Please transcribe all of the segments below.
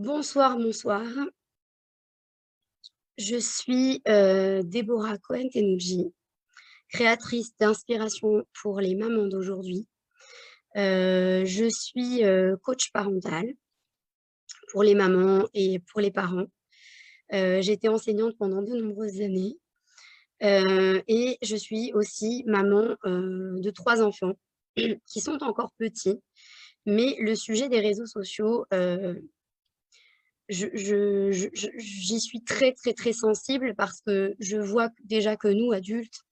Bonsoir, bonsoir. Je suis, Déborah Cohen-Tenouji, créatrice d'inspiration pour les mamans d'aujourd'hui. Je suis, coach parental pour les mamans et pour les parents. J'ai été enseignante pendant de nombreuses années, et je suis aussi maman, de 3 enfants qui sont encore petits. Mais le sujet des réseaux sociaux, j'y suis très, très, très sensible parce que je vois déjà que nous, adultes,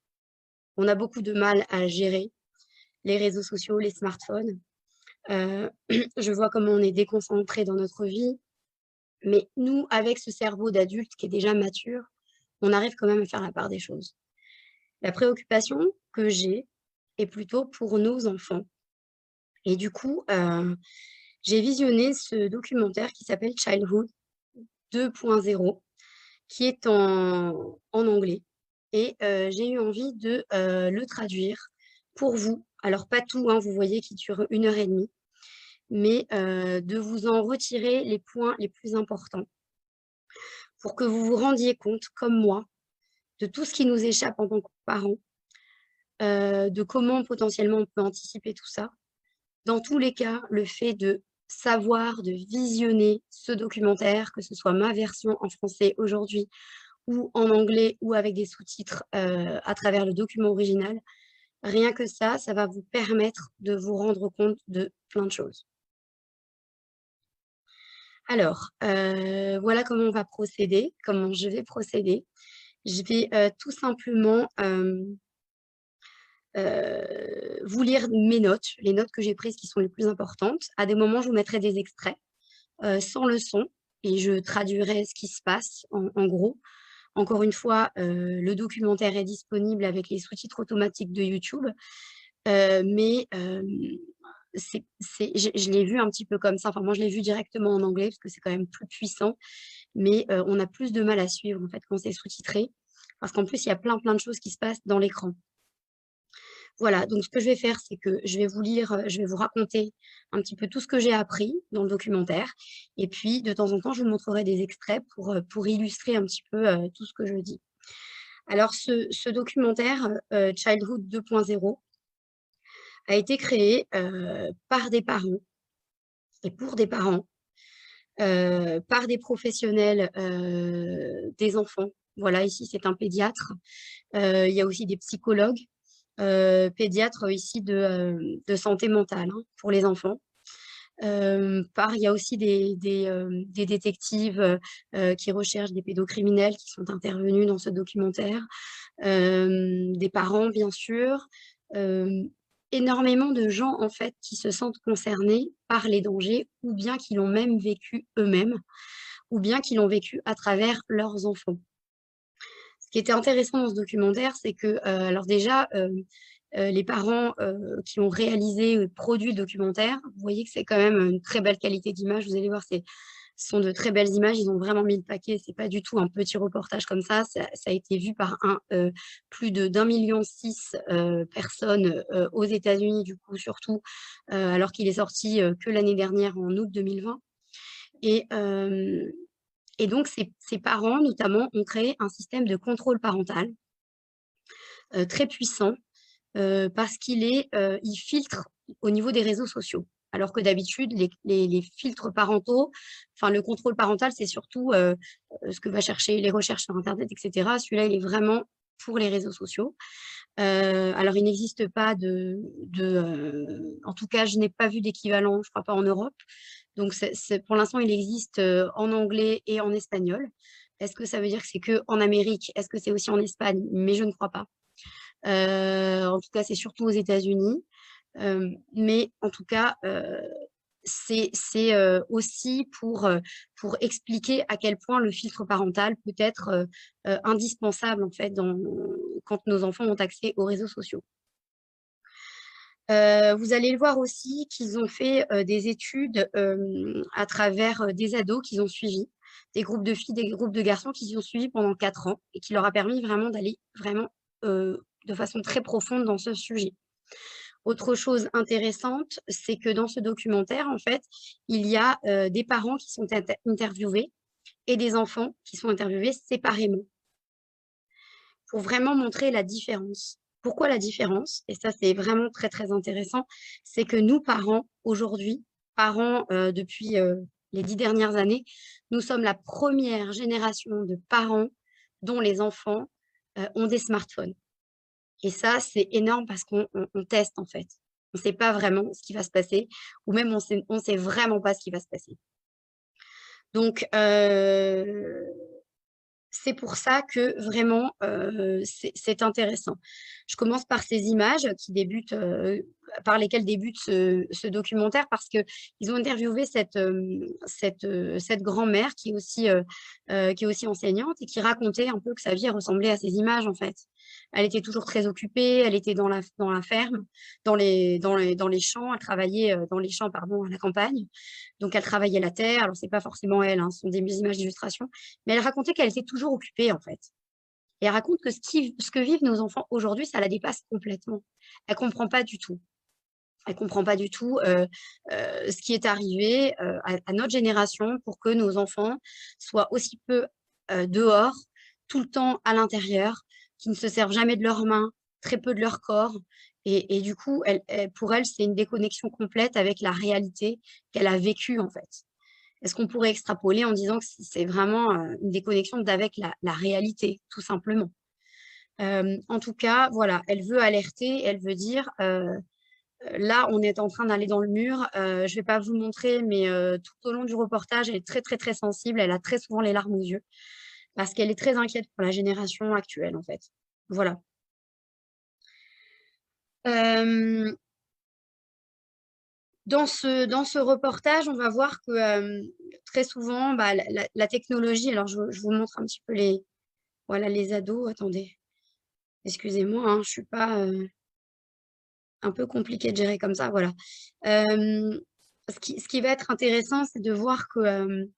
on a beaucoup de mal à gérer les réseaux sociaux, les smartphones. Heu, je vois comment on est déconcentré dans notre vie, mais nous, avec ce cerveau d'adulte qui est déjà mature, on arrive quand même à faire la part des choses. La préoccupation que j'ai est plutôt pour nos enfants et du coup, j'ai visionné ce documentaire qui s'appelle Childhood 2.0, qui est en anglais et j'ai eu envie de, le traduire pour vous. Alors pas tout, hein, vous voyez, qui dure 1 heure et demie, mais de vous en retirer les points les plus importants pour que vous vous rendiez compte, comme moi, de tout ce qui nous échappe en tant que parents, de comment potentiellement on peut anticiper tout ça. Dans tous les cas, le fait de savoir, de visionner ce documentaire, que ce soit ma version en français aujourd'hui ou en anglais ou avec des sous-titres, à travers le document original. Rien que ça va vous permettre de vous rendre compte de plein de choses. Alors, voilà comment on va procéder, comment je vais procéder. Je vais, tout simplement, vous lire mes notes, les notes que j'ai prises qui sont les plus importantes. À des moments, je vous mettrai des extraits, sans le son et je traduirai ce qui se passe en gros. Encore une fois, le documentaire est disponible avec les sous-titres automatiques de YouTube, mais je l'ai vu un petit peu comme ça. Enfin, moi, je l'ai vu directement en anglais parce que c'est quand même plus puissant, mais on a plus de mal à suivre, en fait, quand c'est sous-titré parce qu'en plus, il y a plein, plein de choses qui se passent dans l'écran. Voilà, donc ce que je vais faire, c'est que je vais vous lire, je vais vous raconter un petit peu tout ce que j'ai appris dans le documentaire et puis de temps en temps, je vous montrerai des extraits pour illustrer un petit peu, tout ce que je dis. Alors ce documentaire, Childhood 2.0 a été créé, par des parents et pour des parents, par des professionnels, des enfants. Voilà, ici, c'est un pédiatre, il y a aussi des psychologues, pédiatres ici de santé mentale, hein, pour les enfants. Il y a aussi des détectives, qui recherchent des pédocriminels qui sont intervenus dans ce documentaire, des parents bien sûr, hem, énormément de gens en fait qui se sentent concernés par les dangers ou bien qui l'ont même vécu eux-mêmes ou bien qui l'ont vécu à travers leurs enfants. Ce qui était intéressant dans ce documentaire, c'est que, alors déjà, les parents, qui ont réalisé, produit le documentaire, vous voyez que c'est quand même une très belle qualité d'image. Vous allez voir, ce sont de très belles images. Ils ont vraiment mis le paquet. C'est pas du tout un petit reportage comme ça. Ça a été vu par plus de d'1,6 million personnes, aux États-Unis, du coup, surtout, alors qu'il est sorti, que l'année dernière en août 2020 et hem et donc ces parents, notamment, ont créé un système de contrôle parental, très puissant, parce il filtre au niveau des réseaux sociaux. Alors que d'habitude, les filtres parentaux, enfin le contrôle parental, c'est surtout, ce que va chercher les recherches sur internet et cetera. Celui-là, il est vraiment pour les réseaux sociaux. Alors il n'existe pas en tout cas, je n'ai pas vu d'équivalent, je crois pas en Europe. Donc pour l'instant, il existe, en anglais et en espagnol. Est-ce que ça veut dire que c'est qu'en Amérique? Est-ce que c'est aussi en Espagne? Mais je ne crois pas. En tout cas, c'est surtout aux États-Unis. Mais en tout cas, aussi pour expliquer à quel point le filtre parental peut être, indispensable en fait quand nos enfants ont accès aux réseaux sociaux. Vous allez le voir aussi qu'ils ont fait, des études, à travers, des ados qu'ils ont suivis, des groupes de filles, des groupes de garçons qu'ils ont suivis pendant 4 ans et qui leur a permis vraiment d'aller vraiment, de façon très profonde dans ce sujet. Autre chose intéressante, c'est que dans ce documentaire, en fait, il y a, des parents qui sont interviewés et des enfants qui sont interviewés séparément pour vraiment montrer la différence. Pourquoi la différence? Et ça, c'est vraiment très, très intéressant, c'est que nous, parents, aujourd'hui, parents, depuis, les 10 dernières années, nous sommes la première génération de parents dont les enfants, ont des smartphones. Et ça, c'est énorme parce qu'on teste, en fait. On ne sait pas vraiment ce qui va se passer ou même on sait vraiment pas ce qui va se passer. Donc c'est pour ça que vraiment, c'est intéressant. Je commence par ces images par lesquelles débute ce documentaire parce qu'ils ont interviewé cette grand-mère qui est aussi enseignante et qui racontait un peu que sa vie ressemblait à ces images, en fait. Elle était toujours très occupée, elle était dans la ferme, dans les champs, elle travaillait, dans les champs, pardon, à la campagne. Donc elle travaillait la terre, alors c'est pas forcément elle, hein, ce sont des images d'illustration, mais elle racontait qu'elle était toujours occupée, en fait. Et elle raconte que ce que vivent nos enfants aujourd'hui, ça la dépasse complètement. Elle comprend pas du tout. Elle comprend pas du tout, ce qui est arrivé, à notre génération pour que nos enfants soient aussi peu, dehors, tout le temps à l'intérieur, qu'ils ne se servent jamais de leurs mains, très peu de leur corps et du coup, pour elle, c'est une déconnexion complète avec la réalité qu'elle a vécue, en fait. Est-ce qu'on pourrait extrapoler en disant que c'est vraiment, une déconnexion d'avec la réalité, tout simplement? En tout cas, voilà, elle veut alerter, elle veut dire, là, on est en train d'aller dans le mur. Je vais pas vous montrer, mais tout au long du reportage, elle est très, très, très sensible. Elle a très souvent les larmes aux yeux parce qu'elle est très inquiète pour la génération actuelle, en fait. Voilà. Hem, dans ce reportage, on va voir que, très souvent, bah, la technologie alors je vous montre un petit peu les ados. Attendez, excusez-moi, hein, je suis pas, un peu compliqué de gérer comme ça, voilà. Hem, ce qui va être intéressant, c'est de voir que,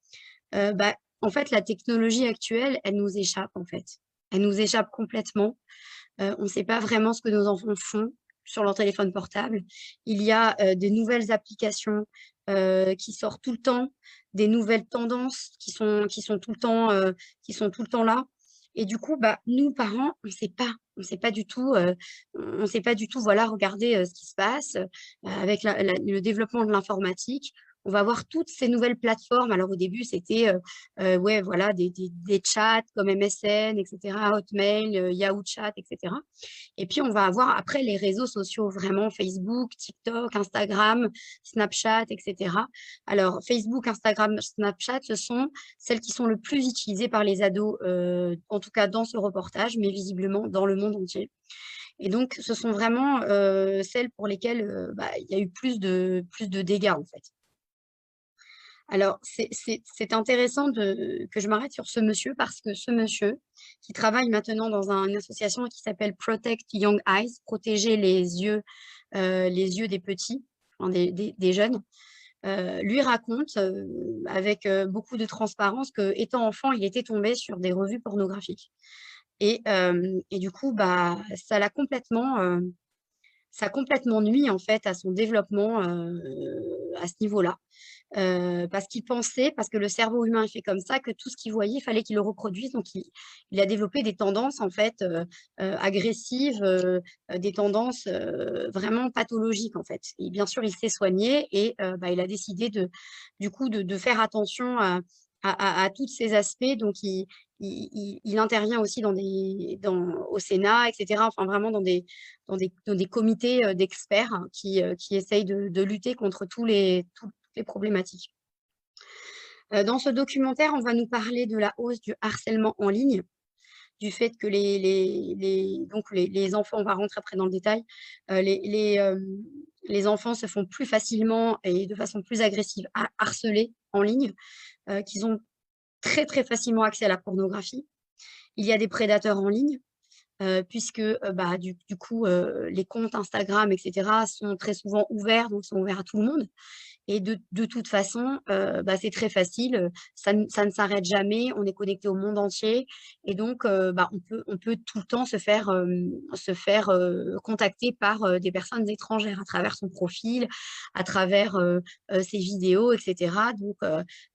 bah, en fait, la technologie actuelle, elle nous échappe, en fait. Elle nous échappe complètement. On ne sait pas vraiment ce que nos enfants font sur leur téléphone portable. Il y a, de nouvelles applications, qui sortent tout le temps, des nouvelles tendances qui sont tout le temps là et du coup, bah, nous parents, on ne sait pas. On ne sait pas du tout, on sait pas du tout, voilà, regarder, ce qui se passe, avec le développement de l'informatique. On va voir toutes ces nouvelles plateformes. Alors au début, c'était, ouais, voilà, des chats comme MSN et cetera, Hotmail, Yahoo Chat et cetera. Et puis, on va avoir après les réseaux sociaux, vraiment Facebook, TikTok, Instagram, Snapchat, et cetera. Alors, Facebook, Instagram, Snapchat, ce sont celles qui sont le plus utilisées par les ados, en tout cas dans ce reportage, mais visiblement dans le monde entier. Et donc, ce sont vraiment, celles pour lesquelles, bah, il y a eu plus de dégâts, en fait. Alors, c'est intéressant que je m'arrête sur ce monsieur parce que ce monsieur, qui travaille maintenant dans une association qui s'appelle Protect Young Eyes, protéger les yeux des petits, enfin des jeunes, lui raconte, avec, beaucoup de transparence qu'étant enfant, il était tombé sur des revues pornographiques et du coup, bah, ça a complètement nui, en fait, à son développement, à ce niveau-là. Parce que le cerveau humain est fait comme ça, que tout ce qu'il voyait, il fallait qu'il le reproduise. Donc il a développé des tendances, en fait, agressives, des tendances, vraiment pathologiques, en fait. Et bien sûr, il s'est soigné et bah, il a décidé du coup, de faire attention à tous ces aspects. Donc il intervient aussi au Sénat et cetera, enfin vraiment dans des comités, d'experts hein, qui essayent de lutter contre toutes les problématiques. Dans ce documentaire, on va nous parler de la hausse du harcèlement en ligne, du fait que les enfants, on va rentrer après dans le détail, les enfants se font plus facilement et de façon plus agressive harceler en ligne, qu'ils ont très, très facilement accès à la pornographie. Il y a des prédateurs en ligne, puisque, bah, du coup, les comptes Instagram et cetera sont très souvent ouverts, donc sont ouverts à tout le monde et de toute façon, bah, c'est très facile, ça ne s'arrête jamais, on est connecté au monde entier et donc bah, on peut tout le temps se faire contacter par, des personnes étrangères à travers son profil, à travers, ses vidéos et cetera. Donc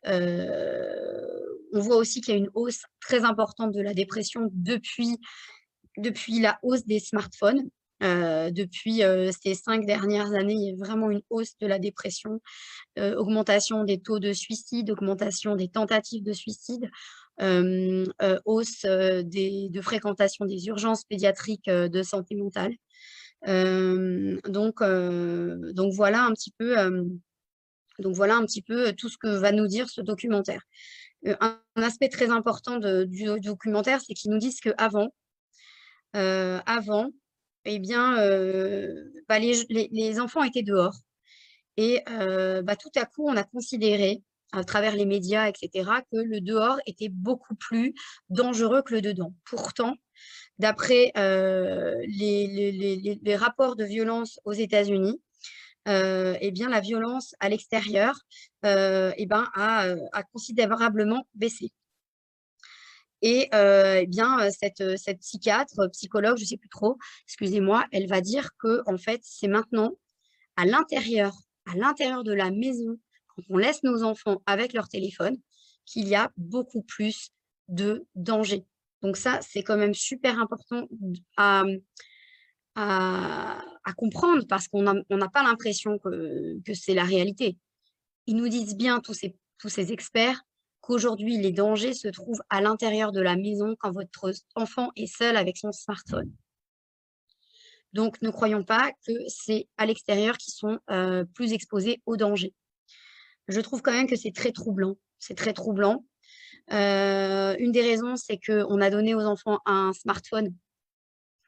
on voit aussi qu'il y a une hausse très importante de la dépression depuis la hausse des smartphones. Depuis, ces 5 dernières années, il y a vraiment une hausse de la dépression, augmentation des taux de suicide, augmentation des tentatives de suicide, hausse, de fréquentation des urgences pédiatriques, de santé mentale. Donc voilà un petit peu, tout ce que va nous dire ce documentaire. Un aspect très important du documentaire, c'est qu'ils nous disent qu'avant, avant, eh bien, bah, les enfants étaient dehors et bah, tout à coup, on a considéré, à travers les médias et cetera, que le dehors était beaucoup plus dangereux que le dedans. Pourtant, d'après, les rapports de violence aux États-Unis, et bien, la violence à l'extérieur, et ben, a considérablement baissé. Et eh bien, cette psychiatre, psychologue, je ne sais plus trop, excusez-moi, elle va dire que en fait, c'est maintenant à l'intérieur de la maison, quand on laisse nos enfants avec leur téléphone, qu'il y a beaucoup plus de danger. Donc ça, c'est quand même super important à comprendre parce on n'a pas l'impression que c'est la réalité. Ils nous disent bien, tous ces experts, qu'aujourd'hui, les dangers se trouvent à l'intérieur de la maison quand votre enfant est seul avec son smartphone. Donc, ne croyons pas que c'est à l'extérieur qu'ils sont plus exposés aux dangers. Je trouve quand même que c'est très troublant. C'est très troublant. Une des raisons, c'est qu'on a donné aux enfants un smartphone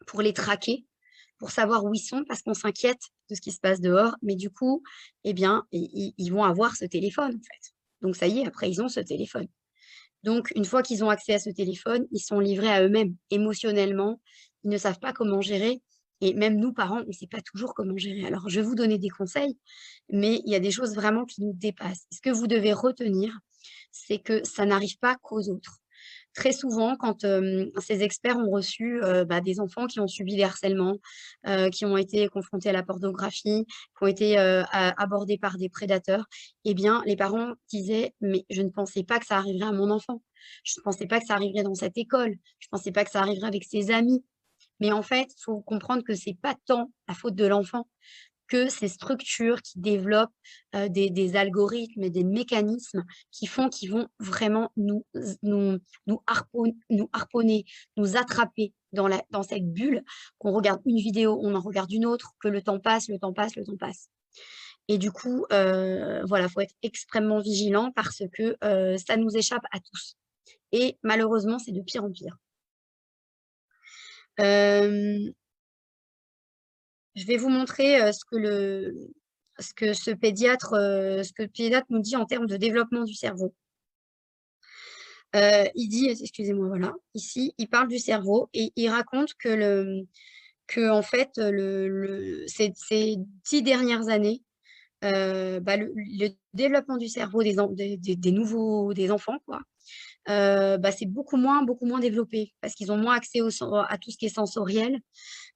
pour les traquer, pour savoir où ils sont, parce qu'on s'inquiète de ce qui se passe dehors. Mais du coup, eh bien, ils vont avoir ce téléphone, en fait. Donc, ça y est, après, ils ont ce téléphone. Donc, une fois qu'ils ont accès à ce téléphone, ils sont livrés à eux-mêmes, émotionnellement. Ils ne savent pas comment gérer. Et même nous, parents, on ne sait pas toujours comment gérer. Alors, je vais vous donner des conseils, mais il y a des choses vraiment qui nous dépassent. Ce que vous devez retenir, c'est que ça n'arrive pas qu'aux autres. Très souvent, quand, ces experts ont reçu, bah, des enfants qui ont subi des harcèlements, qui ont été confrontés à la pornographie, qui ont été, abordés par des prédateurs, eh bien, les parents disaient: «Mais je ne pensais pas que ça arriverait à mon enfant. Je ne pensais pas que ça arriverait dans cette école. Je ne pensais pas que ça arriverait avec ses amis». Mais en fait, il faut comprendre que c'est pas tant la faute de l'enfant que ces structures qui développent, des algorithmes et des mécanismes qui font qu'ils vont vraiment nous harponner, nous attraper dans cette bulle, qu'on regarde une vidéo, on en regarde une autre, que le temps passe, le temps passe, le temps passe. Et du coup, voilà, faut être extrêmement vigilant parce que, ça nous échappe à tous et malheureusement, c'est de pire en pire. Hem Je vais vous montrer, ce que le pédiatre nous dit en termes de développement du cerveau. Il dit excusez-moi, voilà, ici, il parle du cerveau et il raconte qu'en fait, ces 10 dernières années, bah, le développement du cerveau des enfants, quoi, bah, c'est beaucoup moins développé parce qu'ils ont moins accès à tout ce qui est sensoriel.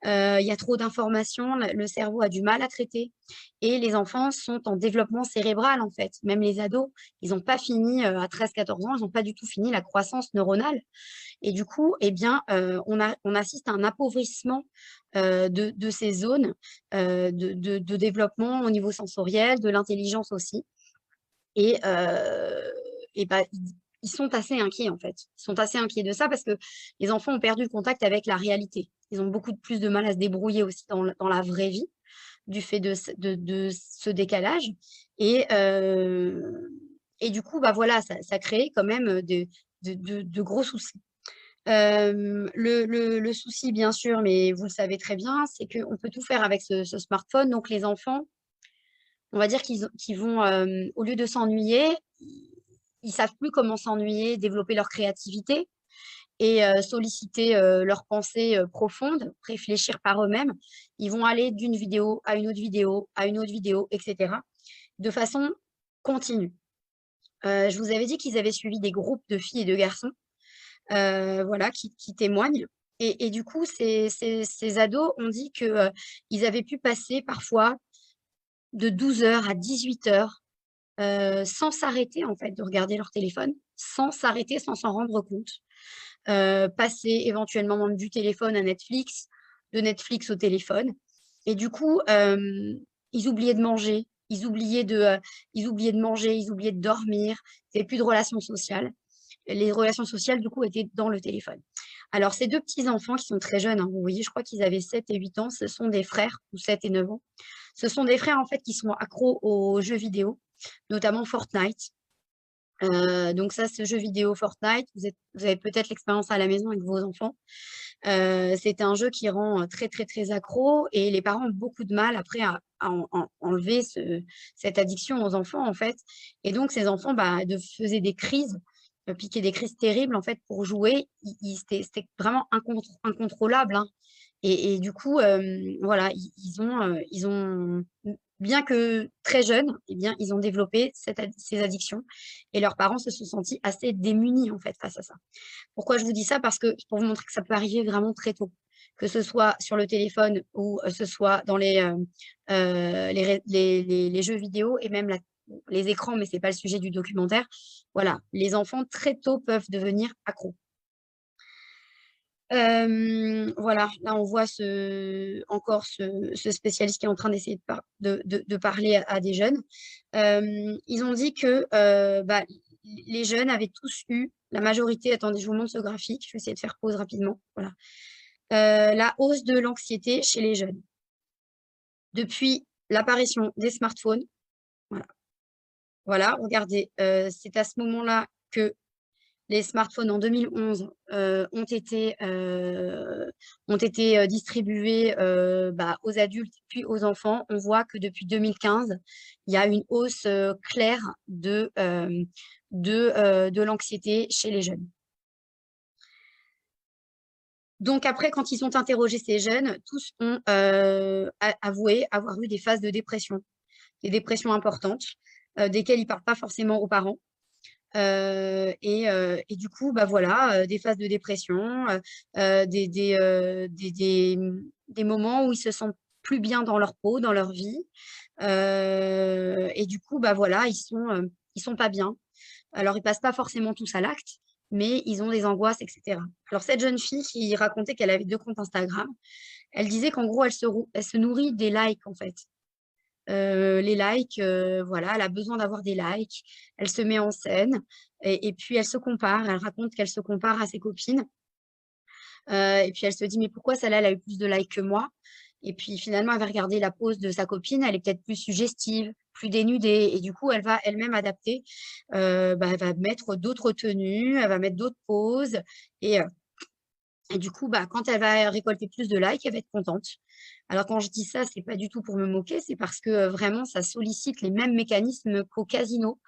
Il y a trop d'informations, le cerveau a du mal à traiter et les enfants sont en développement cérébral, en fait. Même les ados, ils n'ont pas fini, à 13-14 ans, ils n'ont pas du tout fini la croissance neuronale et du coup, eh bien, on assiste à un appauvrissement, de ces zones, de développement au niveau sensoriel, de l'intelligence aussi et bah, ils sont assez inquiets, en fait. Ils sont assez inquiets de ça parce que les enfants ont perdu le contact avec la réalité. Ils ont beaucoup plus de mal à se débrouiller aussi dans la vraie vie, du fait de ce décalage et du coup, bah, voilà, ça crée quand même, de gros soucis. Le souci, bien sûr, mais vous le savez très bien, c'est qu'on peut tout faire avec ce smartphone. Donc les enfants, on va dire qu'ils vont, au lieu de s'ennuyer, ils savent plus comment s'ennuyer, développer leur créativité et solliciter, leurs pensées, profondes, réfléchir par eux-mêmes. Ils vont aller d'une vidéo à une autre vidéo, à une autre vidéo et cetera de façon continue. Je vous avais dit qu'ils avaient suivi des groupes de filles et de garçons, voilà, qui témoignent et du coup, ces ados ont dit que, ils avaient pu passer parfois de 12 heures à 18 heures, sans s'arrêter en fait de regarder leur téléphone, sans s'arrêter, sans s'en rendre compte. Passer éventuellement même du téléphone à Netflix, de Netflix au téléphone et du coup, ils oubliaient de manger, ils oubliaient de manger, ils oubliaient de dormir, ils avaient plus de relations sociales. Les relations sociales, du coup, étaient dans le téléphone. Alors ces 2 petits enfants qui sont très jeunes, hein, vous voyez, je crois qu'ils avaient 7 et 8 ans, ce sont des frères ou 7 et 9 ans. Ce sont des frères, en fait, qui sont accros aux jeux vidéo, notamment Fortnite. Donc ça, ce jeu vidéo Fortnite, vous avez peut-être l'expérience à la maison avec vos enfants. C'est un jeu qui rend, très, très, très accro et les parents ont beaucoup de mal après à enlever cette addiction aux enfants, en fait et donc ces enfants, bah, faisaient des crises, piquaient des crises terribles, en fait, pour jouer. C'était vraiment incontrôlable, hein et du coup, voilà, ils ont bien que très jeunes, eh bien, ils ont développé ces addictions et leurs parents se sont sentis assez démunis, en fait, face à ça. Pourquoi je vous dis ça? Parce que pour vous montrer que ça peut arriver vraiment très tôt, que ce soit sur le téléphone ou ce soit dans les jeux vidéo et même les écrans, mais c'est pas le sujet du documentaire. Voilà, les enfants très tôt peuvent devenir accros. Voilà, là on voit encore ce spécialiste qui est en train d'essayer de parler à des jeunes. Ils ont dit que, bah, les jeunes avaient tous eu, la majorité attendez, je vous montre ce graphique, je vais essayer de faire pause rapidement, voilà. La hausse de l'anxiété chez les jeunes depuis l'apparition des smartphones, voilà. Voilà, regardez, c'est à ce moment-là que les smartphones en 2011, ont été, distribués, bah, aux adultes puis aux enfants. On voit que depuis 2015, il y a une hausse, claire de l'anxiété chez les jeunes. Donc après, quand ils ont interrogé ces jeunes, tous ont, avoué avoir eu des phases de dépression, des dépressions importantes, desquelles ils ne parlent pas forcément aux parents. Et du coup, bah, voilà, des phases de dépression, des moments où ils se sentent plus bien dans leur peau, dans leur vie. Et du coup, bah, voilà, ils sont pas bien. Alors ils passent pas forcément tous à l'acte, mais ils ont des angoisses et cetera. Alors cette jeune fille qui racontait qu'elle avait 2 comptes Instagram, elle disait qu'en gros elle se nourrit des likes, en fait. Les likes, voilà, elle a besoin d'avoir des likes. Elle se met en scène et puis elle se compare. Elle raconte qu'elle se compare à ses copines, et puis elle se dit: «Mais pourquoi celle-là, elle a eu plus de likes que moi?» Et puis finalement, elle va regarder la pose de sa copine, elle est peut-être plus suggestive, plus dénudée et du coup, elle va elle-même adapter, bah, elle va mettre d'autres tenues, elle va mettre d'autres poses et heu et du coup, bah, quand elle va récolter plus de likes, elle va être contente. Alors quand je dis ça, c'est pas du tout pour me moquer, c'est parce que, vraiment ça sollicite les mêmes mécanismes qu'au casino.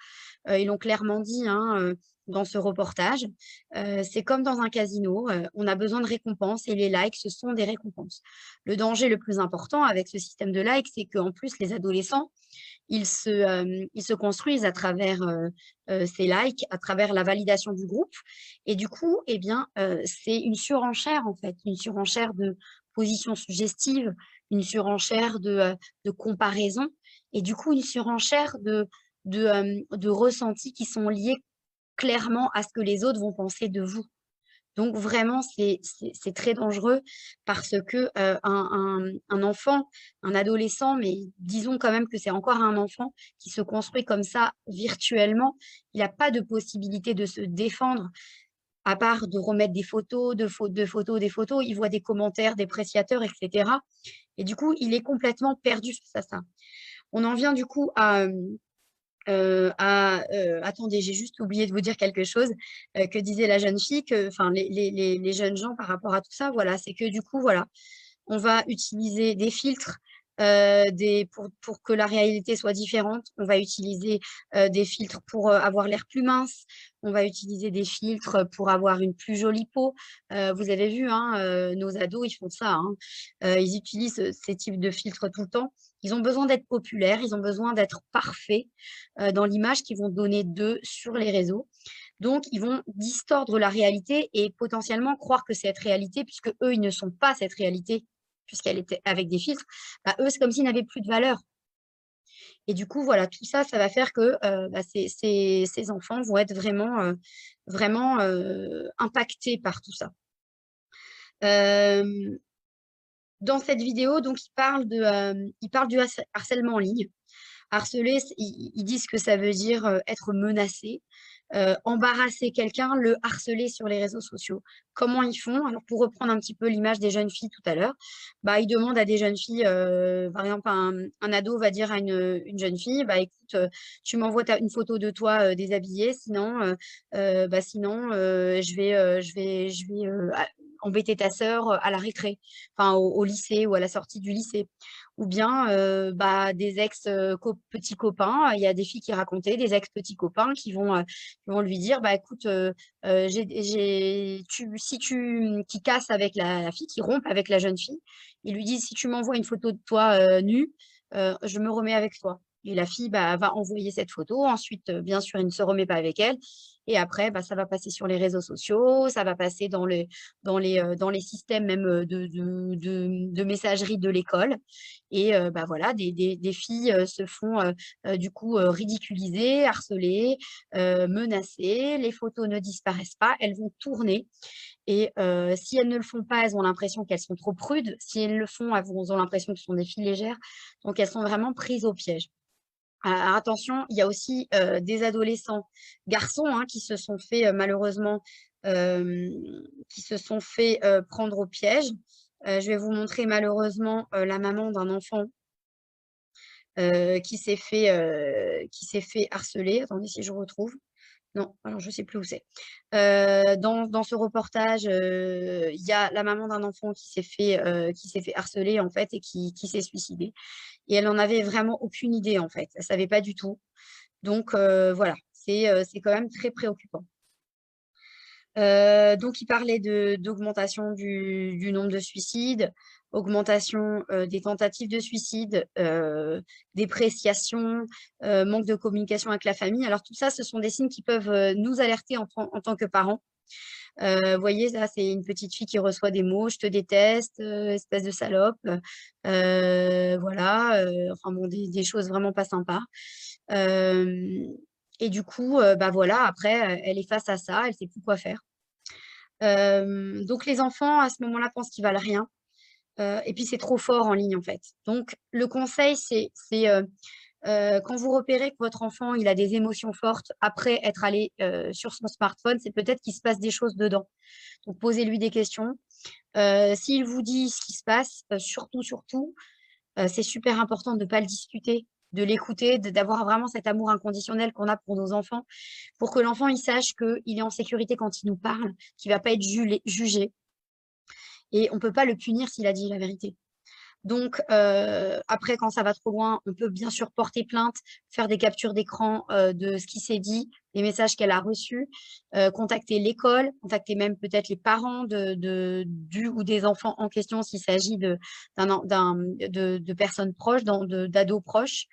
Ils l'ont clairement dit, hein, dans ce reportage. C'est comme dans un casino, on a besoin de récompenses et les likes, ce sont des récompenses. Le danger le plus important avec ce système de likes, c'est qu'en plus les adolescents, ils se construisent à travers, ces likes, à travers la validation du groupe et du coup, eh bien, c'est une surenchère en fait, une surenchère de positions suggestives, une surenchère de comparaison et du coup une surenchère de ressentis qui sont liés clairement à ce que les autres vont penser de vous. Donc vraiment, c'est très dangereux parce que, un enfant, un adolescent, mais disons quand même que c'est encore un enfant qui se construit comme ça virtuellement, il a pas de possibilité de se défendre à part de remettre des photos, de photos, des photos. Il voit des commentaires dépréciateurs et cetera et du coup, il est complètement perdu face à ça. On en vient du coup attendez, j'ai juste oublié de vous dire quelque chose, que disait la jeune fille, que enfin les jeunes gens par rapport à tout ça, voilà, c'est que du coup, voilà, on va utiliser des filtres, Pour que la réalité soit différente, on va utiliser des filtres pour avoir l'air plus mince. On va utiliser des filtres pour avoir une plus jolie peau. Vous avez vu, hein, nos ados, ils font ça, hein. Ils utilisent ces types de filtres tout le temps. Ils ont besoin d'être populaires, ils ont besoin d'être parfaits dans l'image qu'ils vont donner d'eux sur les réseaux. Donc, ils vont distordre la réalité et potentiellement croire que c'est cette réalité, puisque eux, ils ne sont pas cette réalité, puisqu'elle était avec des filtres. Bah, eux, c'est comme s'ils n'avaient plus de valeur. Et du coup, voilà, tout ça, ça va faire que bah, ces enfants vont être vraiment impactés par tout ça. Euh, Dans cette vidéo, donc, il parle du harcèlement en ligne. Harceler, ils disent que ça veut dire être menacé, embarrasser quelqu'un, le harceler sur les réseaux sociaux. Comment ils font? Alors, pour reprendre un petit peu l'image des jeunes filles tout à l'heure, bah, ils demandent à des jeunes filles, par exemple, un ado va dire à une jeune fille, bah, écoute, tu m'envoies une photo de toi déshabillée, sinon, je vais embêter ta sœur à la récré, enfin au lycée ou à la sortie du lycée. Ou bien bah, des petits copains. Il y a des filles qui racontaient des ex petits copains qui vont lui dire, bah écoute, si tu qui casse avec la fille, qui rompt avec la jeune fille, il lui dit, si tu m'envoies une photo de toi nue, je me remets avec toi. Et la fille bah, va envoyer cette photo. Ensuite, bien sûr, il ne se remet pas avec elle. Et après, bah, ça va passer sur les réseaux sociaux, ça va passer dans les systèmes même de messagerie de l'école. Et bah, voilà, des filles se font du coup ridiculiser, harceler, menacer. Les photos ne disparaissent pas, elles vont tourner. Et si elles ne le font pas, elles ont l'impression qu'elles sont trop prudes. Si elles le font, elles ont l'impression que ce sont des filles légères. Donc, elles sont vraiment prises au piège. Alors, attention, il y a aussi des adolescents garçons hein, qui se sont fait malheureusement euh, prendre au piège. Je vais vous montrer malheureusement la maman d'un enfant qui s'est fait harceler. Attendez si je retrouve. Non, alors je ne sais plus où c'est. Dans ce reportage, il y a la maman d'un enfant qui s'est fait harceler en fait et qui s'est suicidée. Et elle n'en avait vraiment aucune idée en fait. Elle ne savait pas du tout. Donc voilà, c'est quand même très préoccupant. Donc, il parlait d'augmentation du nombre de suicides, augmentation des tentatives de suicide, dépréciation, manque de communication avec la famille. Alors, tout ça, ce sont des signes qui peuvent nous alerter en tant que parents. Vous voyez, là, c'est une petite fille qui reçoit des mots, je te déteste, espèce de salope. Voilà, enfin bon, des choses vraiment pas sympas. Euh, et du coup, bah voilà, après, elle est face à ça, elle sait plus quoi faire. Donc les enfants, à ce moment-là, pensent qu'ils valent rien. Et puis c'est trop fort en ligne, en fait. Donc le conseil, c'est quand vous repérez que votre enfant, il a des émotions fortes après être allé sur son smartphone, c'est peut-être qu'il se passe des choses dedans. Donc posez-lui des questions. S'il vous dit ce qui se passe, surtout, c'est super important de ne pas le discuter, de l'écouter, d'avoir vraiment cet amour inconditionnel qu'on a pour nos enfants, pour que l'enfant il sache qu'il est en sécurité quand il nous parle, qu'il ne va pas être jugé. Et on ne peut pas le punir s'il a dit la vérité. Donc, après, quand ça va trop loin, on peut bien sûr porter plainte, faire des captures d'écran de ce qui s'est dit, les messages qu'elle a reçus, contacter l'école, contacter même peut-être les parents du ou des enfants en question s'il s'agit de personnes proches, d'ados proches.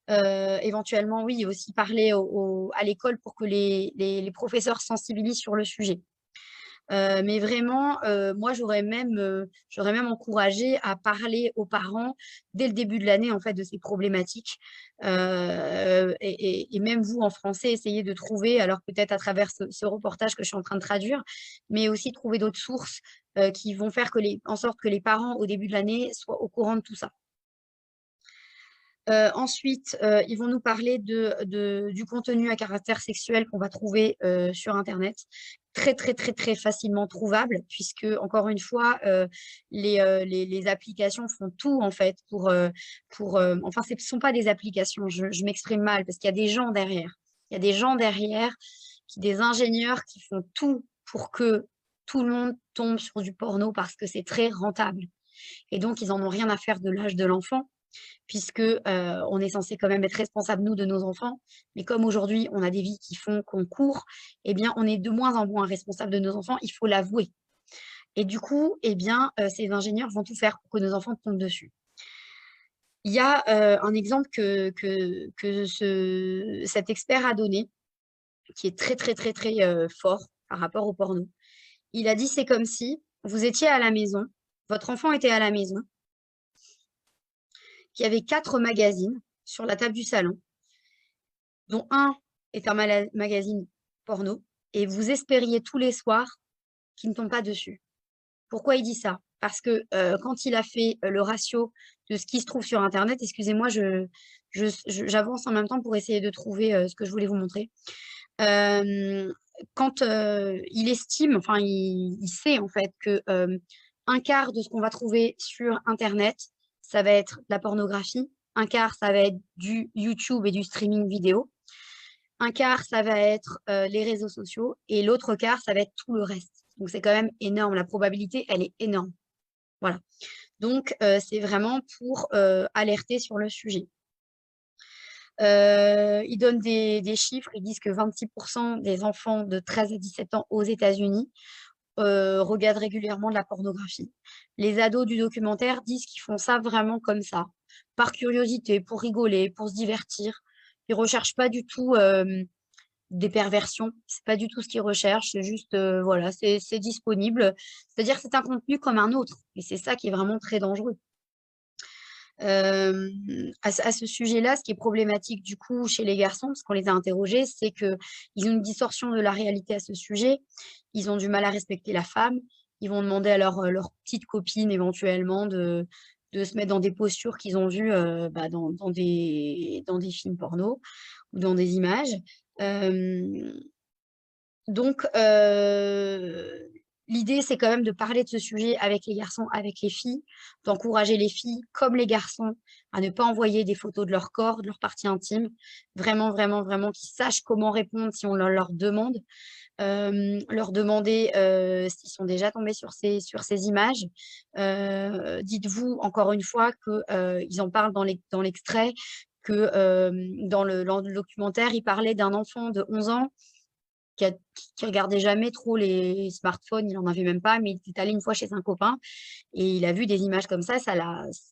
Éventuellement, oui, aussi parler à l'école pour que les professeurs sensibilisent sur le sujet. Mais vraiment, moi, j'aurais même encouragé à parler aux parents dès le début de l'année, en fait, de ces problématiques. Et même vous, en français, essayez de trouver, alors peut-être à travers ce reportage que je suis en train de traduire, mais aussi trouver d'autres sources qui vont faire en sorte que les parents, au début de l'année, soient au courant de tout ça. Ensuite, ils vont nous parler du contenu à caractère sexuel qu'on va trouver sur Internet. Très, très, très, très facilement trouvable, puisque, encore une fois, les applications font tout, en fait, enfin, ce ne sont pas des applications, je m'exprime mal, parce qu'il y a des gens derrière. Il y a des gens derrière, des ingénieurs qui font tout pour que tout le monde tombe sur du porno parce que c'est très rentable. Et donc, ils n'en ont rien à faire de l'âge de l'enfant. puisque, on est censé quand même être responsable, nous, de nos enfants. Mais comme aujourd'hui, on a des vies qui font qu'on court, eh bien, on est de moins en moins responsable de nos enfants, il faut l'avouer. Et du coup, eh bien, ces ingénieurs vont tout faire pour que nos enfants tombent dessus. Il y a, un exemple que cet expert a donné, qui est très, très, très, très, fort par rapport au porno. Il a dit: «C'est comme si vous étiez à la maison, votre enfant était à la maison, qu'il y avait 4 magazines sur la table du salon, dont un est un magazine porno, et vous espériez tous les soirs qu'il ne tombe pas dessus». Pourquoi il dit ça? Parce que, quand il a fait, le ratio de ce qui se trouve sur internet, excusez-moi, j'avance en même temps pour essayer de trouver, ce que je voulais vous montrer. Hem, Quand, il estime, enfin il sait en fait que, 1/4 de ce qu'on va trouver sur internet, ça va être de la pornographie, 1/4 ça va être du YouTube et du streaming vidéo, 1/4 ça va être, les réseaux sociaux, et l'autre quart ça va être tout le reste. Donc c'est quand même énorme, la probabilité elle est énorme. Voilà. Donc c'est vraiment pour, alerter sur le sujet. Ils donnent des chiffres, ils disent que 26 des enfants de 13 à 17 ans aux États-Unis, regardent régulièrement de la pornographie. Les ados du documentaire disent qu'ils font ça vraiment comme ça, par curiosité, pour rigoler, pour se divertir. Ils recherchent pas du tout, des perversions, c'est pas du tout ce qu'ils recherchent, c'est juste, voilà, c'est disponible. C'est-à-dire que c'est un contenu comme un autre, et c'est ça qui est vraiment très dangereux. À ce sujet-là, ce qui est problématique du coup chez les garçons, parce qu'on les a interrogés, c'est qu'ils ont une distorsion de la réalité à ce sujet. Ils ont du mal à respecter la femme. Ils vont demander à leur petite copine éventuellement de se mettre dans des postures qu'ils ont vues, bah, dans des films porno ou dans des images. Hem donc, l'idée, c'est quand même de parler de ce sujet avec les garçons, avec les filles, d'encourager les filles comme les garçons à ne pas envoyer des photos de leur corps, de leurs parties intimes. Vraiment, vraiment, vraiment qu'ils sachent comment répondre si on leur demande. Leur demander, s'ils sont déjà tombés sur ces images. Dites-vous encore une fois que, ils en parlent dans l'extrait, que, dans le documentaire, ils parlaient d'un enfant de 11 ans qui regardait jamais trop les smartphones, il en avait même pas, mais il était allé une fois chez un copain et il a vu des images comme ça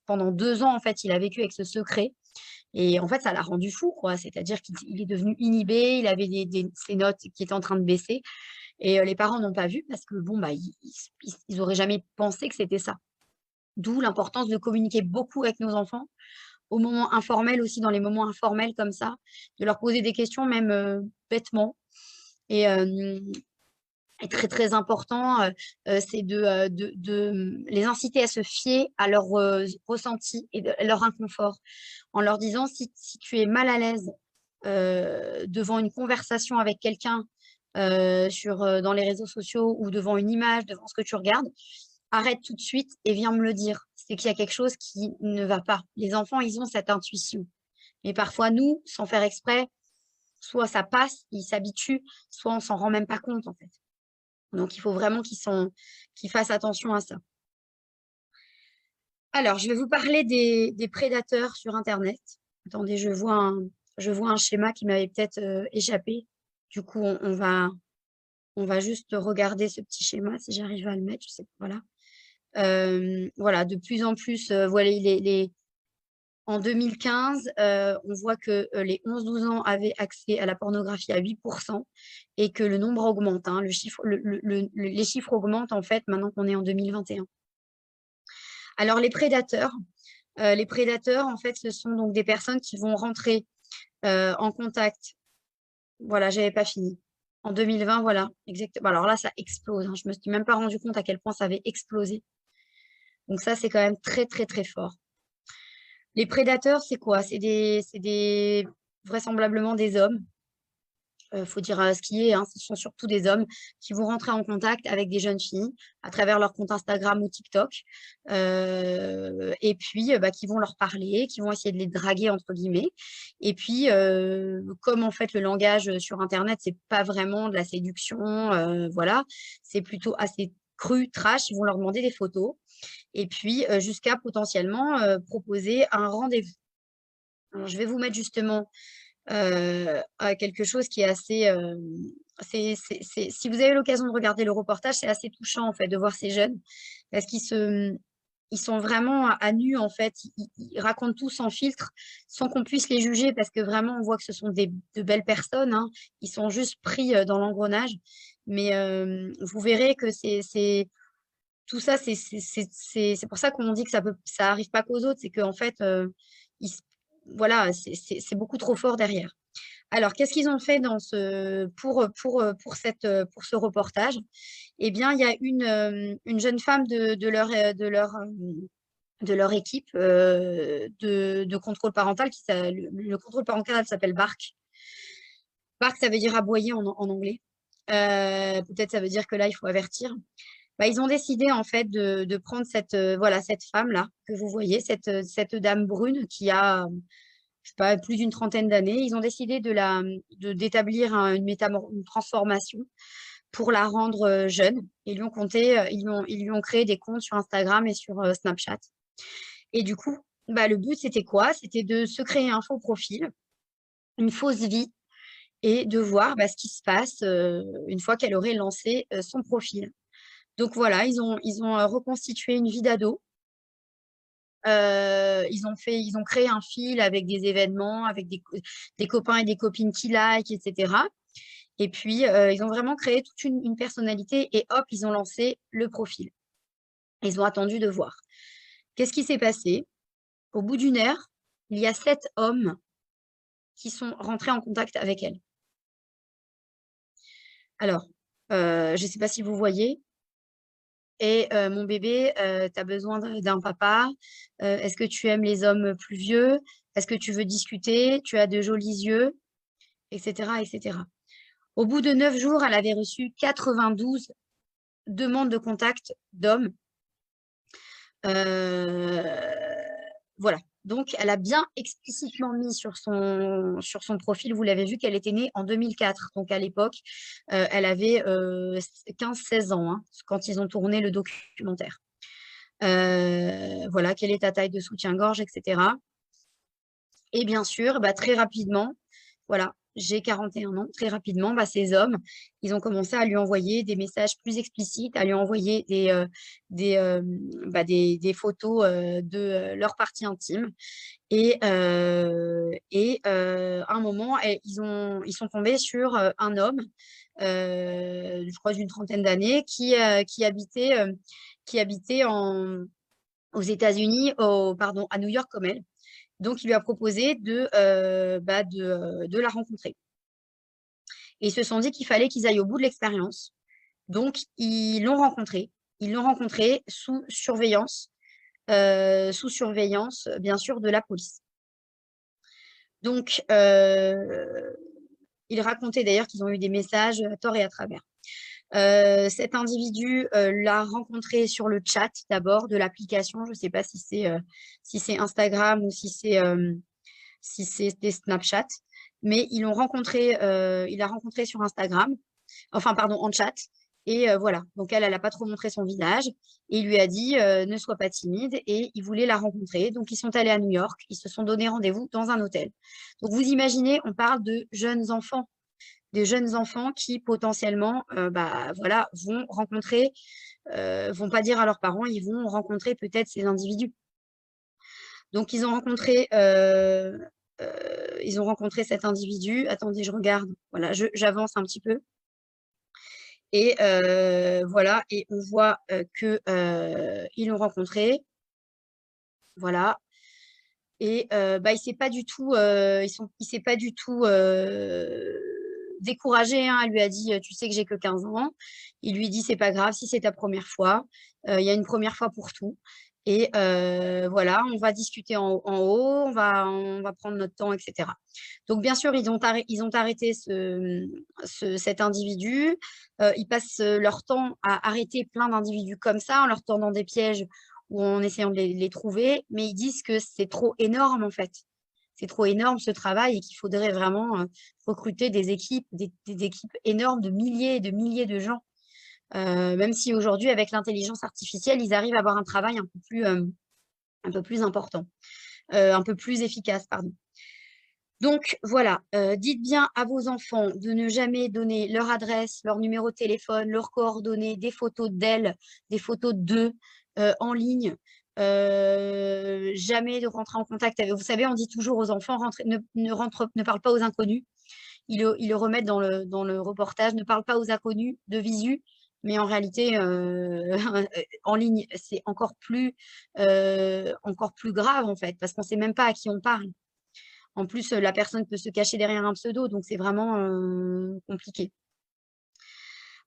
pendant 2 ans, en fait, il a vécu avec ce secret, et en fait, ça l'a rendu fou, quoi. C'est-à-dire qu'il est devenu inhibé, il avait ses notes qui étaient en train de baisser, et les parents n'ont pas vu parce que bon, bah, ils auraient jamais pensé que c'était ça. D'où l'importance de communiquer beaucoup avec nos enfants, au moment informel aussi, dans les moments informels comme ça, de leur poser des questions même, bêtement. Et très, très important, c'est les inciter à se fier à leurs, ressentis et leur inconfort, en leur disant: «Si tu es mal à l'aise, devant une conversation avec quelqu'un, dans les réseaux sociaux ou devant une image, devant ce que tu regardes, arrête tout de suite et viens me le dire. C'est qu'il y a quelque chose qui ne va pas». Les enfants, ils ont cette intuition. Mais parfois nous, sans faire exprès, soit ça passe, ils s'habituent, soit on s'en rend même pas compte, en fait. Donc il faut vraiment qu'ils fassent attention à ça. Alors, je vais vous parler des prédateurs sur internet. Attendez, je vois un schéma qui m'avait peut-être, échappé. Du coup, on va juste regarder ce petit schéma, si j'arrive à le mettre, je sais voilà. Voilà, de plus en plus, voilà, en 2015, on voit que, les 11-12 ans avaient accès à la pornographie à 8, et que le nombre augmente, hein. Les chiffres augmentent, en fait, maintenant qu'on est en 2021. Alors les prédateurs, en fait, ce sont donc des personnes qui vont rentrer, en contact, voilà, j'avais pas fini. En 2020, voilà, exactement. Alors là, ça explose, hein. Je me suis même pas rendu compte à quel point ça avait explosé. Donc ça, c'est quand même très, très, très fort. Les prédateurs, c'est quoi? C'est vraisemblablement des hommes. Faut dire, ce qui est, hein, ce sont surtout des hommes qui vont rentrer en contact avec des jeunes filles à travers leur compte Instagram ou TikTok, et puis, bah, qui vont leur parler, qui vont essayer de les «draguer» entre guillemets, et puis, comme en fait le langage, sur internet, c'est pas vraiment de la séduction, voilà, c'est plutôt assez cru, trash, ils vont leur demander des photos et puis jusqu'à potentiellement proposer un rendez-vous. Alors, je vais vous mettre justement à quelque chose qui est assez. Si vous avez l'occasion de regarder le reportage, c'est assez touchant en fait de voir ces jeunes parce ils sont vraiment à nu en fait. Ils racontent tout sans filtre, sans qu'on puisse les juger parce que vraiment on voit que ce sont de belles personnes, hein. Ils sont juste pris dans l'engrenage. Mais vous verrez que tout ça, c'est pour ça qu'on dit que ça arrive pas qu'aux autres, c'est qu'en fait, ils s- voilà, c'est beaucoup trop fort derrière. Alors, qu'est-ce qu'ils ont fait pour ce reportage? Eh bien, il y a une jeune femme de leur équipe de contrôle parental, le contrôle parental s'appelle BARC. BARC, ça veut dire aboyer en anglais. Peut-être ça veut dire que là, il faut avertir. Bah, ils ont décidé en fait de prendre voilà, cette femme-là que vous voyez, cette dame brune qui a je sais pas, plus d'une trentaine d'années. Ils ont décidé d'établir une transformation pour la rendre jeune. Ils lui ont créé des comptes sur Instagram et sur Snapchat. Et du coup, bah, le but, c'était quoi? C'était de se créer un faux profil, une fausse vie, et de voir bah, ce qui se passe une fois qu'elle aurait lancé son profil. Donc voilà, ils ont reconstitué une vie d'ado. Ils ont créé un fil avec des événements, avec des copains et des copines qui like, etc. Et puis, ils ont vraiment créé toute une personnalité et hop, ils ont lancé le profil. Ils ont attendu de voir. Qu'est-ce qui s'est passé? Au bout d'une heure, il y a 7 hommes qui sont rentrés en contact avec elle. Alors, je ne sais pas si vous voyez. Et mon bébé, tu as besoin d'un papa. Est-ce que tu aimes les hommes plus vieux? Est-ce que tu veux discuter? Tu as de jolis yeux, etc., etc. Au bout de 9 jours, elle avait reçu 92 demandes de contact d'hommes. Euh, voilà. Donc, elle a bien explicitement mis sur son profil, vous l'avez vu, qu'elle était née en 2004. Donc, à l'époque, elle avait 15-16 ans hein, quand ils ont tourné le documentaire. Voilà, quelle est ta taille de soutien-gorge, etc. Et bien sûr, bah, très rapidement, voilà, j'ai 41 ans, très rapidement, bah, ces hommes, ils ont commencé à lui envoyer des messages plus explicites, à lui envoyer des photos de leur partie intime. À un moment, ils sont tombés sur un homme, je crois d'une trentaine d'années, qui habitait aux États-Unis, pardon, à New York comme elle. Donc, il lui a proposé de la rencontrer. Et ils se sont dit qu'il fallait qu'ils aillent au bout de l'expérience. Donc, ils l'ont rencontré. Ils l'ont rencontré sous surveillance, bien sûr, de la police. Donc, ils racontaient d'ailleurs qu'ils ont eu des messages à tort et à travers. Cet individu l'a rencontré sur le chat d'abord de l'application. Je ne sais pas si c'est Instagram ou si c'était Snapchat, mais il l'a rencontré sur Instagram, enfin pardon, en chat. Et voilà, donc elle n'a pas trop montré son visage. Et il lui a dit ne sois pas timide et il voulait la rencontrer. Donc ils sont allés à New York, ils se sont donné rendez-vous dans un hôtel. Donc vous imaginez, on parle de jeunes enfants, des jeunes enfants qui potentiellement bah, voilà, vont pas dire à leurs parents, ils vont rencontrer peut-être ces individus. Donc ils ont rencontré cet individu. Attendez, je regarde. Voilà, j'avance un petit peu. Et voilà, et on voit que ils l'ont rencontré. Voilà. Et bah, il s'est pas du tout, il s'est pas du tout découragé, hein. Elle lui a dit, tu sais que j'ai que 15 ans. Il lui dit, c'est pas grave si c'est ta première fois. Il y a une première fois pour tout. Et voilà, on va discuter en haut, on va prendre notre temps, etc. Donc, bien sûr, ils ont arrêté cet individu. Ils passent leur temps à arrêter plein d'individus comme ça, en leur tendant des pièges ou en essayant de les trouver, mais ils disent que c'est trop énorme en fait. C'est trop énorme ce travail et qu'il faudrait vraiment recruter des équipes énormes de milliers et de milliers de gens Même si aujourd'hui, avec l'intelligence artificielle, ils arrivent à avoir un travail un peu plus important, un peu plus efficace, pardon. Donc voilà, dites bien à vos enfants de ne jamais donner leur adresse, leur numéro de téléphone, leurs coordonnées, des photos d'elles, des photos d'eux, en ligne. Jamais de rentrer en contact avec, vous savez, on dit toujours aux enfants: «Rentrez ne parle pas aux inconnus». Ils le remettent dans le reportage: «Ne parle pas aux inconnus», de visu, mais en réalité, en ligne, c'est encore plus grave, en fait, parce qu'on ne sait même pas à qui on parle. En plus, la personne peut se cacher derrière un pseudo, donc c'est vraiment, compliqué.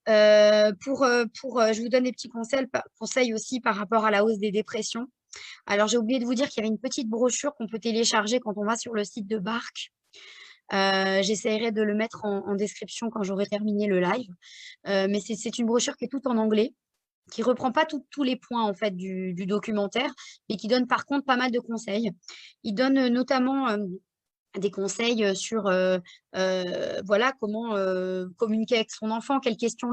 Je vous donne des petits conseils aussi par rapport à la hausse des dépressions. Alors, j'ai oublié de vous dire qu'il y avait une petite brochure qu'on peut télécharger quand on va sur le site de Bark. J'essaierai de le mettre en description quand j'aurai terminé le live. Mais c'est une brochure qui est toute en anglais, qui reprend pas tous les points en fait du documentaire, mais qui donne par contre pas mal de conseils. Il donne notamment des conseils sur voilà, comment communiquer avec son enfant, quelles questions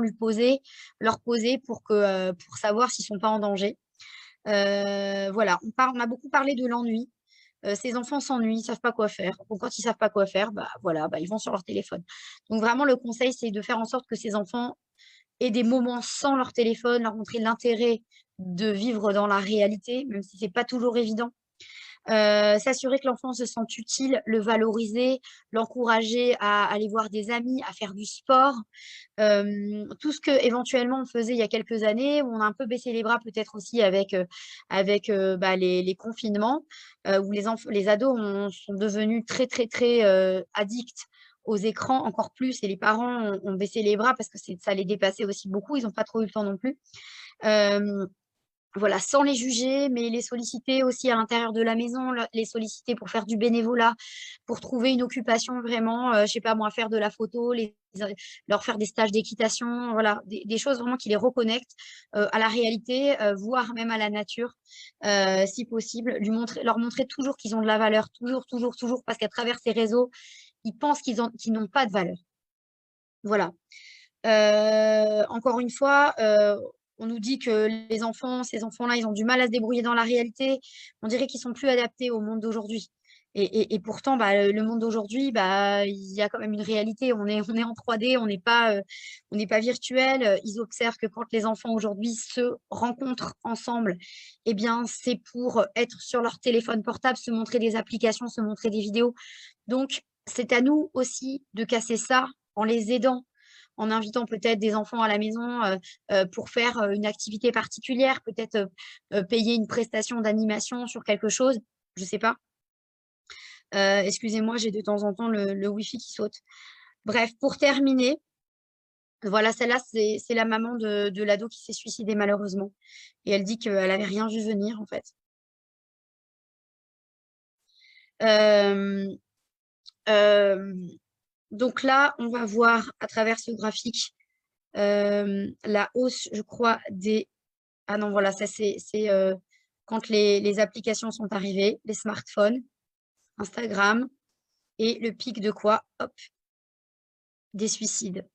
leur poser pour savoir s'ils sont pas en danger. Voilà, on a beaucoup parlé de l'ennui. Ces enfants s'ennuient, ils savent pas quoi faire. Donc quand ils savent pas quoi faire, bah voilà, bah, ils vont sur leur téléphone. Donc vraiment, le conseil, c'est de faire en sorte que ces enfants aient des moments sans leur téléphone, leur montrer l'intérêt de vivre dans la réalité, même si c'est pas toujours évident. S'assurer que l'enfant se sente utile, le valoriser, l'encourager à aller voir des amis, à faire du sport. Tout ce qu'éventuellement on faisait il y a quelques années, où on a un peu baissé les bras peut-être aussi avec les confinements, où les ados sont devenus très, très, très, addicts aux écrans encore plus, et les parents ont baissé les bras parce que ça les dépassait aussi beaucoup. Ils ont pas trop eu le temps non plus. Hem Voilà, sans les juger, mais les solliciter aussi à l'intérieur de la maison, les solliciter pour faire du bénévolat, pour trouver une occupation vraiment, je sais pas moi, faire de la photo, leur faire des stages d'équitation, voilà, des choses vraiment qui les reconnectent, à la réalité, voire même à la nature, si possible. Leur montrer toujours qu'ils ont de la valeur, toujours, toujours, toujours, parce qu'à travers ces réseaux, ils pensent qu'ils n'ont pas de valeur. Voilà. Encore une fois, on nous dit que ces enfants-là, ils ont du mal à se débrouiller dans la réalité. On dirait qu'ils sont plus adaptés au monde d'aujourd'hui, et pourtant, bah, le monde d'aujourd'hui, bah, il y a quand même une réalité. On est en 3D, on n'est pas virtuel. Ils observent que quand les enfants aujourd'hui se rencontrent ensemble, eh bien, c'est pour être sur leur téléphone portable, se montrer des applications, se montrer des vidéos. Donc c'est à nous aussi de casser ça en les aidant, en invitant peut-être des enfants à la maison, pour faire, une activité particulière, peut-être, payer une prestation d'animation sur quelque chose, je sais pas. Excusez-moi, j'ai de temps en temps le wifi qui saute. Bref, pour terminer, voilà, celle-là, c'est la maman de l'ado qui s'est suicidée malheureusement, et elle dit qu'elle avait rien vu venir, en fait. Hem, hem, donc là, on va voir à travers ce graphique, la hausse, je crois, des ah non, voilà, ça c'est quand les applications sont arrivées, les smartphones, Instagram, et le pic de quoi? Hop, des suicides.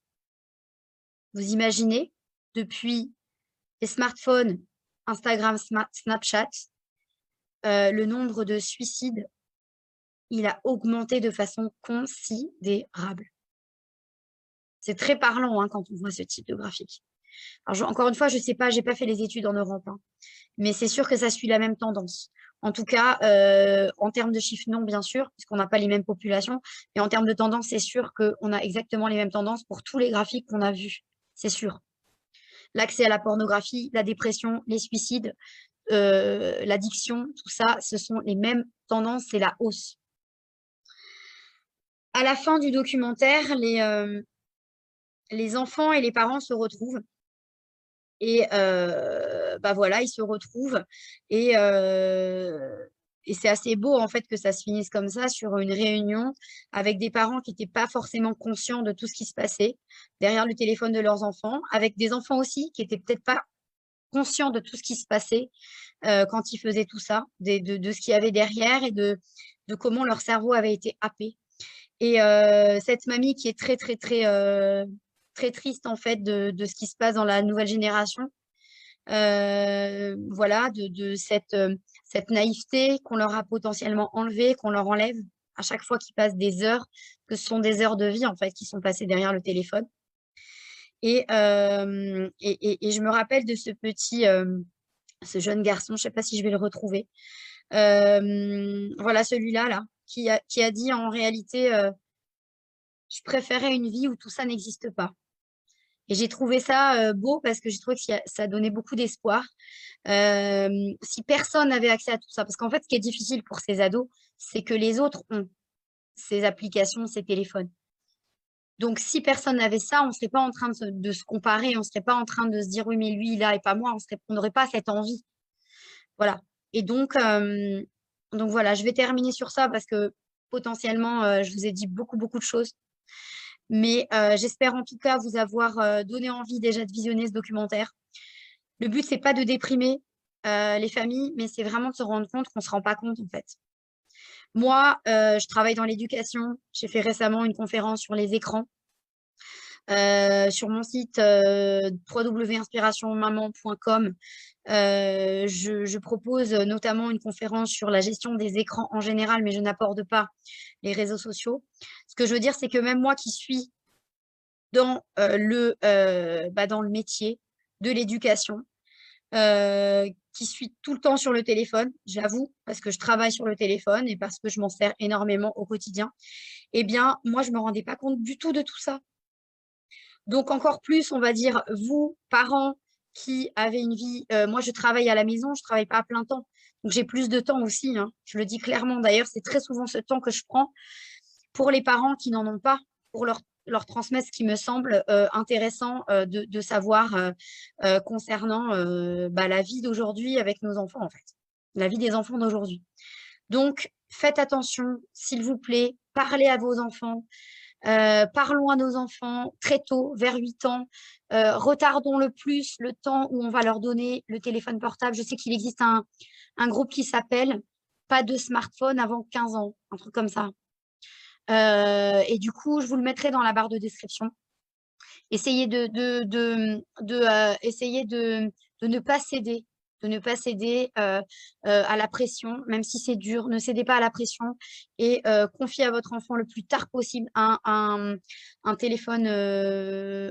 Vous imaginez? Depuis les smartphones, Instagram, Snapchat, le nombre de suicides, il a augmenté de façon considérable. C'est très parlant, hein, quand on voit ce type de graphique. Alors encore une fois, je sais pas, j'ai pas fait les études en Europe, hein. Mais c'est sûr que ça suit la même tendance. En tout cas, en termes de chiffres, non, bien sûr, puisqu'on n'a pas les mêmes populations. Mais en termes de tendance, c'est sûr qu'on a exactement les mêmes tendances pour tous les graphiques qu'on a vus. C'est sûr. L'accès à la pornographie, la dépression, les suicides, l'addiction, tout ça, ce sont les mêmes tendances, c'est la hausse. À la fin du documentaire, les enfants et les parents se retrouvent. Et bah, voilà, ils se retrouvent, et et c'est assez beau, en fait, que ça se finisse comme ça, sur une réunion avec des parents qui étaient pas forcément conscients de tout ce qui se passait derrière le téléphone de leurs enfants, avec des enfants aussi qui étaient peut-être pas conscients de tout ce qui se passait, quand ils faisaient tout ça, de ce qu'il y avait derrière, et de comment leur cerveau avait été happé. Et cette mamie qui est très, très, très, très triste en fait de ce qui se passe dans la nouvelle génération. Voilà, de cette naïveté qu'on leur a potentiellement enlevée, qu'on leur enlève à chaque fois qu'ils passent des heures, que ce sont des heures de vie en fait qui sont passées derrière le téléphone. Et je me rappelle de ce jeune garçon, je sais pas si je vais le retrouver. Voilà, celui-là, là, qui a dit en réalité, je préférais une vie où tout ça n'existe pas. Et j'ai trouvé ça beau parce que j'ai trouvé que ça donnait beaucoup d'espoir. Si personne n'avait accès à tout ça, parce qu'en fait, ce qui est difficile pour ces ados, c'est que les autres ont ces applications, ces téléphones. Donc, si personne n'avait ça, on ne serait pas en train de se comparer, on ne serait pas en train de se dire, oui, mais lui, il a et pas moi, on n'aurait pas cette envie. Voilà. Et donc voilà, je vais terminer sur ça parce que potentiellement, je vous ai dit beaucoup, beaucoup de choses. Mais j'espère en tout cas vous avoir donné envie déjà de visionner ce documentaire. Le but, c'est pas de déprimer les familles, mais c'est vraiment de se rendre compte qu'on ne se rend pas compte en fait. Moi, je travaille dans l'éducation. J'ai fait récemment une conférence sur les écrans. Sur mon site www.inspirationmaman.com, je propose notamment une conférence sur la gestion des écrans en général, mais je n'aborde pas les réseaux sociaux. Ce que je veux dire, c'est que même moi qui suis dans dans le métier de l'éducation, qui suis tout le temps sur le téléphone, j'avoue, parce que je travaille sur le téléphone et parce que je m'en sers énormément au quotidien, eh bien, moi, je ne me rendais pas compte du tout de tout ça. Donc, encore plus, on va dire, vous, parents qui avez une vie, moi, je travaille à la maison, je ne travaille pas à plein temps. Donc, j'ai plus de temps aussi, hein. Je le dis clairement. D'ailleurs, c'est très souvent ce temps que je prends pour les parents qui n'en ont pas, pour leur transmettre ce qui me semble intéressant de savoir concernant la vie d'aujourd'hui avec nos enfants, en fait. La vie des enfants d'aujourd'hui. Donc, faites attention, s'il vous plaît, parlez à vos enfants. Parlons à nos enfants très tôt, vers 8 ans. Retardons le plus le temps où on va leur donner le téléphone portable. Je sais qu'il existe un groupe qui s'appelle Pas de smartphone avant 15 ans, un truc comme ça. Et du coup, je vous le mettrai dans la barre de description. Essayez essayer de ne pas céder, à la pression, même si c'est dur. Ne cédez pas à la pression et confiez à votre enfant le plus tard possible un téléphone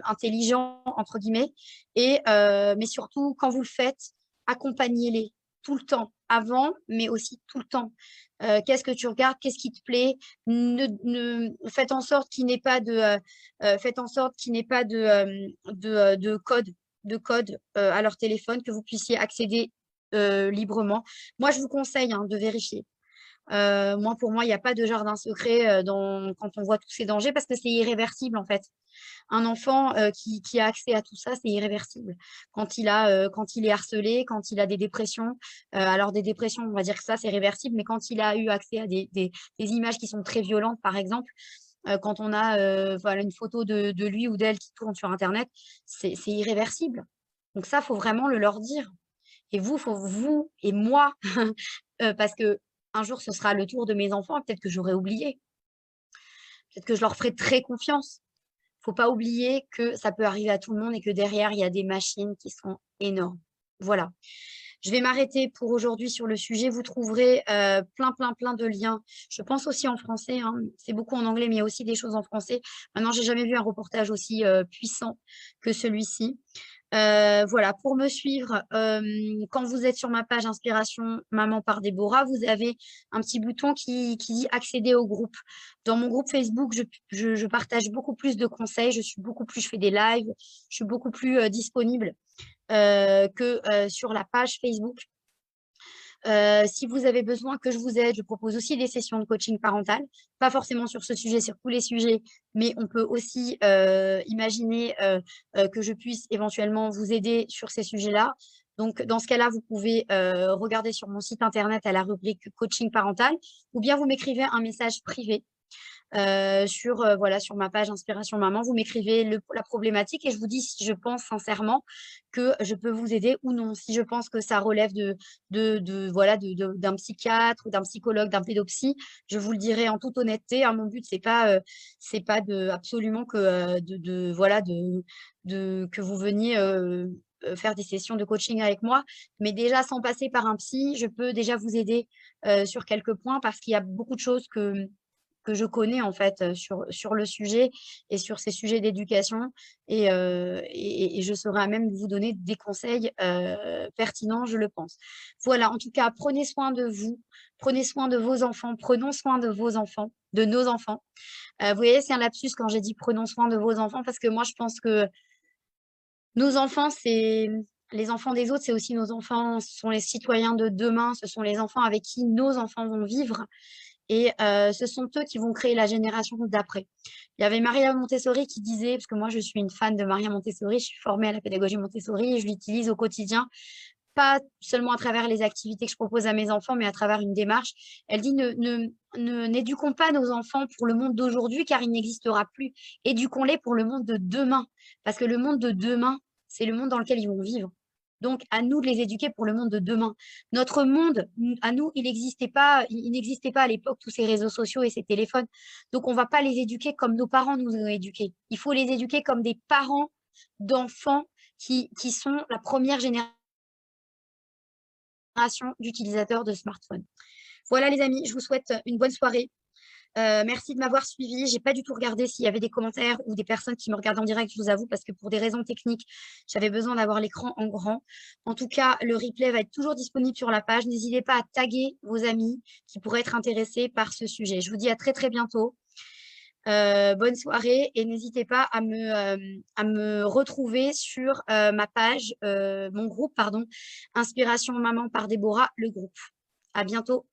intelligent, entre guillemets. Mais surtout, quand vous le faites, accompagnez-les tout le temps, avant, mais aussi tout le temps. Qu'est-ce que tu regardes? Qu'est-ce qui te plaît? Faites en sorte qu'il n'ait pas faites en sorte qu'il n'ait pas de code à leur téléphone, que vous puissiez accéder librement. Moi, je vous conseille de vérifier. Pour moi, il n'y a pas de jardin secret quand on voit tous ces dangers parce que c'est irréversible en fait. Un enfant qui a accès à tout ça, c'est irréversible. Quand il est harcelé, quand il a des dépressions, alors des dépressions, on va dire que ça, c'est réversible, mais quand il a eu accès à des images qui sont très violentes, par exemple, quand on a une photo de lui ou d'elle qui tourne sur Internet, c'est irréversible. Donc ça, faut vraiment le leur dire. Et vous et moi, parce que un jour, ce sera le tour de mes enfants, peut-être que j'aurai oublié. Peut-être que je leur ferai très confiance. Faut pas oublier que ça peut arriver à tout le monde et que derrière, il y a des machines qui sont énormes. Voilà. Je vais m'arrêter pour aujourd'hui sur le sujet. Vous trouverez plein de liens. Je pense aussi en français, hein. C'est beaucoup en anglais, mais il y a aussi des choses en français. Maintenant, j'ai jamais vu un reportage aussi puissant que celui-ci. Voilà, pour me suivre, quand vous êtes sur ma page Inspiration Maman par Déborah, vous avez un petit bouton qui dit accéder au groupe. Dans mon groupe Facebook, je partage beaucoup plus de conseils, je fais des lives, je suis beaucoup plus disponible que sur la page Facebook. Si vous avez besoin que je vous aide, je propose aussi des sessions de coaching parental, pas forcément sur ce sujet, sur tous les sujets, mais on peut aussi imaginer que je puisse éventuellement vous aider sur ces sujets-là. Donc, dans ce cas-là, vous pouvez regarder sur mon site internet à la rubrique coaching parental ou bien vous m'écrivez un message privé voilà, sur ma page Inspiration Maman. Vous m'écrivez la problématique et je vous dis si je pense sincèrement que je peux vous aider ou non. Si je pense que ça relève voilà, d'un psychiatre ou d'un psychologue, d'un pédopsie, je vous le dirai en toute honnêteté, hein. Mon but, c'est pas absolument que, voilà, que vous veniez faire des sessions de coaching avec moi. Mais déjà, sans passer par un psy, je peux déjà vous aider sur quelques points parce qu'il y a beaucoup de choses que je connais en fait sur le sujet et sur ces sujets d'éducation et je serai à même de vous donner des conseils pertinents, je le pense. Voilà, en tout cas, prenez soin de vous, prenez soin de vos enfants, prenons soin de vos enfants, de nos enfants. Vous voyez, c'est un lapsus quand j'ai dit prenons soin de vos enfants parce que moi, je pense que nos enfants, c'est les enfants des autres, c'est aussi nos enfants, ce sont les citoyens de demain, ce sont les enfants avec qui nos enfants vont vivre. Et ce sont eux qui vont créer la génération d'après. Il y avait Maria Montessori qui disait, parce que moi je suis une fan de Maria Montessori, je suis formée à la pédagogie Montessori et je l'utilise au quotidien, pas seulement à travers les activités que je propose à mes enfants, mais à travers une démarche. Elle dit n'éduquons pas nos enfants pour le monde d'aujourd'hui car il n'existera plus. Éduquons-les pour le monde de demain. Parce que le monde de demain, c'est le monde dans lequel ils vont vivre. Donc, à nous de les éduquer pour le monde de demain. Notre monde, à nous, il n'existait pas à l'époque tous ces réseaux sociaux et ces téléphones. Donc, on ne va pas les éduquer comme nos parents nous ont éduqués. Il faut les éduquer comme des parents d'enfants qui sont la première génération d'utilisateurs de smartphones. Voilà les amis, je vous souhaite une bonne soirée. Merci de m'avoir suivi. J'ai pas du tout regardé s'il y avait des commentaires ou des personnes qui me regardent en direct, je vous avoue, parce que pour des raisons techniques, j'avais besoin d'avoir l'écran en grand. En tout cas, le replay va être toujours disponible sur la page. N'hésitez pas à taguer vos amis qui pourraient être intéressés par ce sujet. Je vous dis à très très bientôt. Bonne soirée et n'hésitez pas à me retrouver sur ma page, mon groupe, pardon, Inspiration Maman par Déborah, le groupe. À bientôt.